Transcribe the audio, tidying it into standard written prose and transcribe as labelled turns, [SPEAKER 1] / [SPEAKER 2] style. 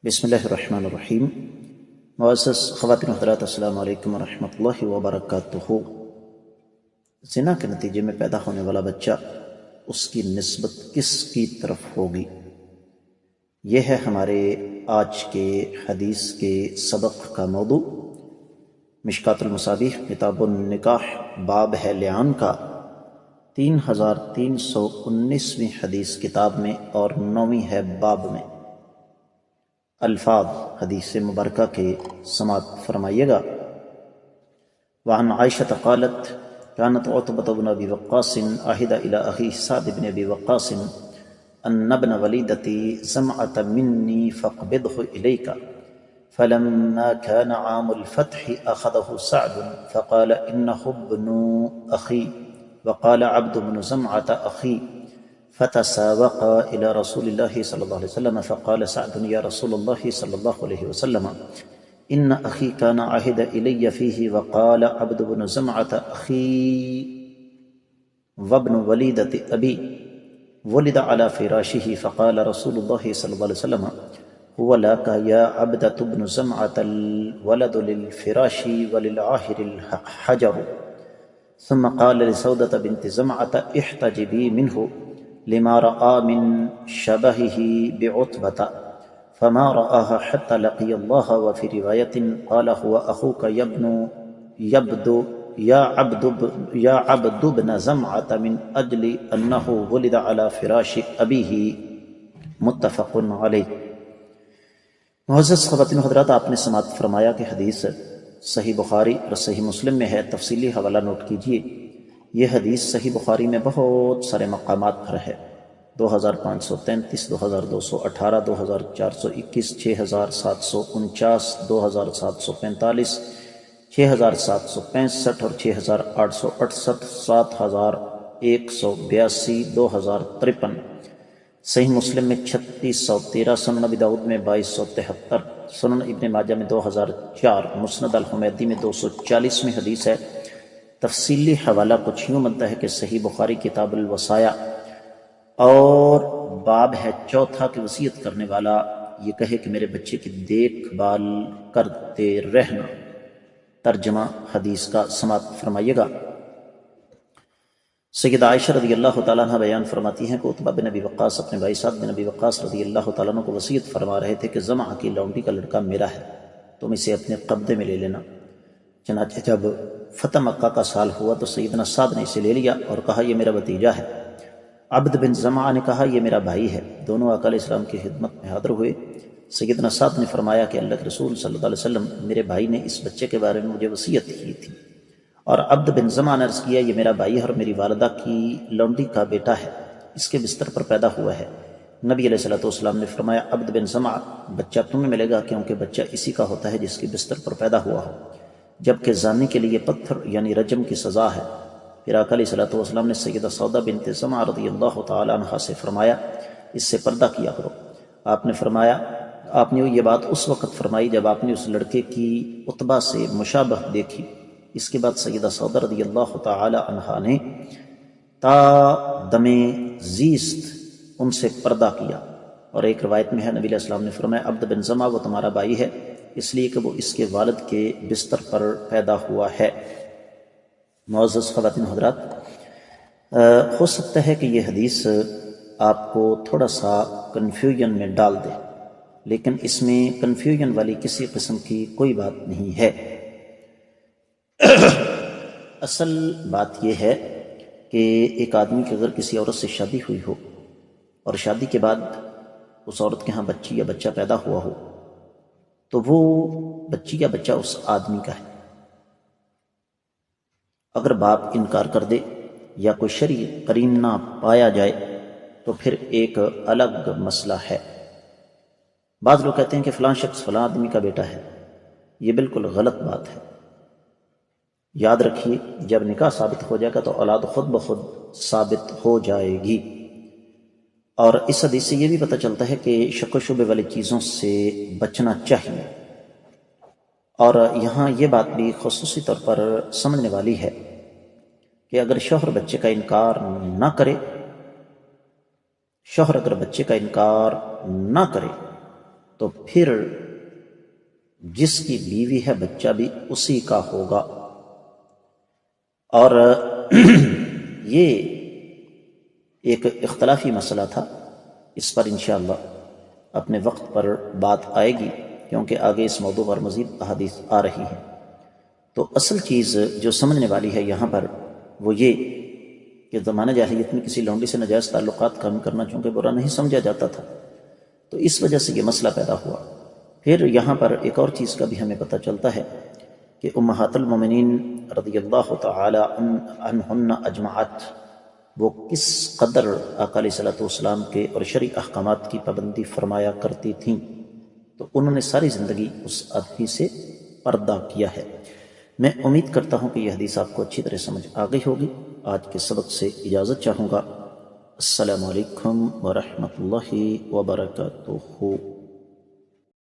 [SPEAKER 1] بسم اللہ الرحمن الرحیم۔ معزز خواتین و حضرات، السلام علیکم ورحمۃ اللہ وبرکاتہ۔ زنا کے نتیجے میں پیدا ہونے والا بچہ، اس کی نسبت کس کی طرف ہوگی؟ یہ ہے ہمارے آج کے حدیث کے سبق کا موضوع۔ مشکات المصابیح کتاب النکاح باب ہے لعان کا 3319ویں حدیث کتاب میں اور 9ویں ہے باب میں۔ الفاظ حدیث مبارکہ کے سماعت فرمائیے گا۔ وعن عائشة قالت كانت عتبة بن أبي وقاص عهد إلى أخيه سعد بن أبي وقاص أن ابن وليدتي زمعة مني فاقبضه إليك، فلما كان عام الفتح أخذه سعد فقال إنه ابن أخي، وقال عبد بن زمعة أخي، فتسابقا إلى رسول الله صلى الله عليه وسلم فقال سعد يا رسول الله صلى الله عليه وسلم إن أخي كان عهد إلي فيه، وقال عبد بن زمعة أخي وابن وليدة أبي ولد على فراشه، فقال رسول الله صلى الله عليه وسلم هو لك يا عبدة بن زمعة، الولد للفراش وللعاهر الحجر. ثم قال لسودة بنت زمعة احتجبي منه لما رأى من شبهه بعتبة، فما رآها حتى لقي الله. وفي رواية قال هو أخوك يا عبد بن زمعة من أجل أنه ولد على فراش أبيه. متفق علیہ۔ معزز خواتین و حضرات، آپ نے سماعت فرمایا کہ حدیث صحیح بخاری اور صحیح مسلم میں ہے۔ تفصیلی حوالہ نوٹ کیجئے۔ یہ حدیث صحیح بخاری میں بہت سارے مقامات پر ہے۔ 2533، 2218، 2421، 6749، 2745، 6765 اور 6868، 7182، 2053۔ صحیح مسلم میں 3613، سنن ابی داؤد میں 2273، سنن ابن ماجہ میں 2004، مسند الحمیدی میں 240ویں حدیث ہے۔ تفصیلی حوالہ کچھ یوں بنتا ہے کہ صحیح بخاری کتاب الوصایا اور باب ہے چوتھا کہ وصیت کرنے والا یہ کہے کہ میرے بچے کی دیکھ بھال کرتے رہنا۔ ترجمہ حدیث کا سماعت فرمائیے گا۔ سیدہ عائشہ رضی اللہ تعالیٰ عنہ بیان فرماتی ہیں کہ عتبہ بن ابی وقاص اپنے بھائی سعد بن ابی وقاص رضی اللہ تعالیٰ عنہ کو وصیت فرما رہے تھے کہ زمعہ کی لونڈی کا لڑکا میرا ہے، تم اسے اپنے قبضے میں لے لینا۔ چنانچہ جب فتح مکہ کا سال ہوا تو سیدنا سعد نے اسے لے لیا اور کہا یہ میرا بھتیجا ہے۔ عبد بن زمعہ نے کہا یہ میرا بھائی ہے۔ دونوں آقا علیہ السلام کی خدمت میں حاضر ہوئے۔ سیدنا سعد نے فرمایا کہ اللہ کے رسول صلی اللہ علیہ وسلم میرے بھائی نے اس بچے کے بارے میں مجھے وصیت کی تھی، اور عبد بن زمعہ نے عرض کیا یہ میرا بھائی ہے اور میری والدہ کی لونڈی کا بیٹا ہے، اس کے بستر پر پیدا ہوا ہے۔ نبی علیہ السلام نے فرمایا عبد بن زمعہ بچہ تمہیں ملے گا، کیونکہ بچہ اسی کا ہوتا ہے جس کے بستر پر پیدا ہوا ہو، جبکہ زانی کے لیے پتھر یعنی رجم کی سزا ہے۔ پھر آقا علیہ السلام نے سیدہ سودا بنت زمعہ رضی اللہ تعالی عنہ سے فرمایا اس سے پردہ کیا کرو۔ آپ نے یہ بات اس وقت فرمائی جب آپ نے اس لڑکے کی عتبہ سے مشابہت دیکھی۔ اس کے بعد سیدہ سودا رضی اللہ تعالی عنہ نے تا دم زیست ان سے پردہ کیا۔ اور ایک روایت میں ہے نبی علیہ السلام نے فرمایا عبد بن زمعہ وہ تمہارا بھائی ہے، اس لیے کہ وہ اس کے والد کے بستر پر پیدا ہوا ہے۔ معزز خواتین و حضرات، ہو سکتا ہے کہ یہ حدیث آپ کو تھوڑا سا کنفیوژن میں ڈال دے، لیکن اس میں کنفیوژن والی کسی قسم کی کوئی بات نہیں ہے۔ اصل بات یہ ہے کہ ایک آدمی کی اگر کسی عورت سے شادی ہوئی ہو اور شادی کے بعد اس عورت کے ہاں بچی یا بچہ پیدا ہوا ہو تو وہ بچی یا بچہ اس آدمی کا ہے۔ اگر باپ انکار کر دے یا کوئی شرعی قرینہ نہ پایا جائے تو پھر ایک الگ مسئلہ ہے۔ بعض لوگ کہتے ہیں کہ فلاں شخص فلاں آدمی کا بیٹا ہے، یہ بالکل غلط بات ہے۔ یاد رکھیے جب نکاح ثابت ہو جائے گا تو اولاد خود بخود ثابت ہو جائے گی۔ اور اس حدیث سے یہ بھی پتہ چلتا ہے کہ شک و شبہ والی چیزوں سے بچنا چاہیے۔ اور یہاں یہ بات بھی خصوصی طور پر سمجھنے والی ہے کہ اگر شوہر بچے کا انکار نہ کرے، شوہر اگر بچے کا انکار نہ کرے تو پھر جس کی بیوی ہے بچہ بھی اسی کا ہوگا۔ اور یہ ایک اختلافی مسئلہ تھا، اس پر انشاءاللہ اپنے وقت پر بات آئے گی، کیونکہ آگے اس موضوع پر مزید احادیث آ رہی ہیں۔ تو اصل چیز جو سمجھنے والی ہے یہاں پر وہ یہ کہ زمانہ جاہلیت میں کسی لونڈی سے ناجائز تعلقات قائم کرنا چونکہ برا نہیں سمجھا جاتا تھا، تو اس وجہ سے یہ مسئلہ پیدا ہوا۔ پھر یہاں پر ایک اور چیز کا بھی ہمیں پتہ چلتا ہے کہ امہات المومنین رضی اللہ تعالی عنہن اجمعات وہ کس قدر آقا علیہ صلاۃ والسلام کے اور شرعی احکامات کی پابندی فرمایا کرتی تھیں، تو انہوں نے ساری زندگی اس آدمی سے پردہ کیا ہے۔ میں امید کرتا ہوں کہ یہ حدیث آپ کو اچھی طرح سمجھ آ گئی ہوگی۔ آج کے سبق سے اجازت چاہوں گا۔ السلام علیکم ورحمۃ اللہ وبرکاتہ۔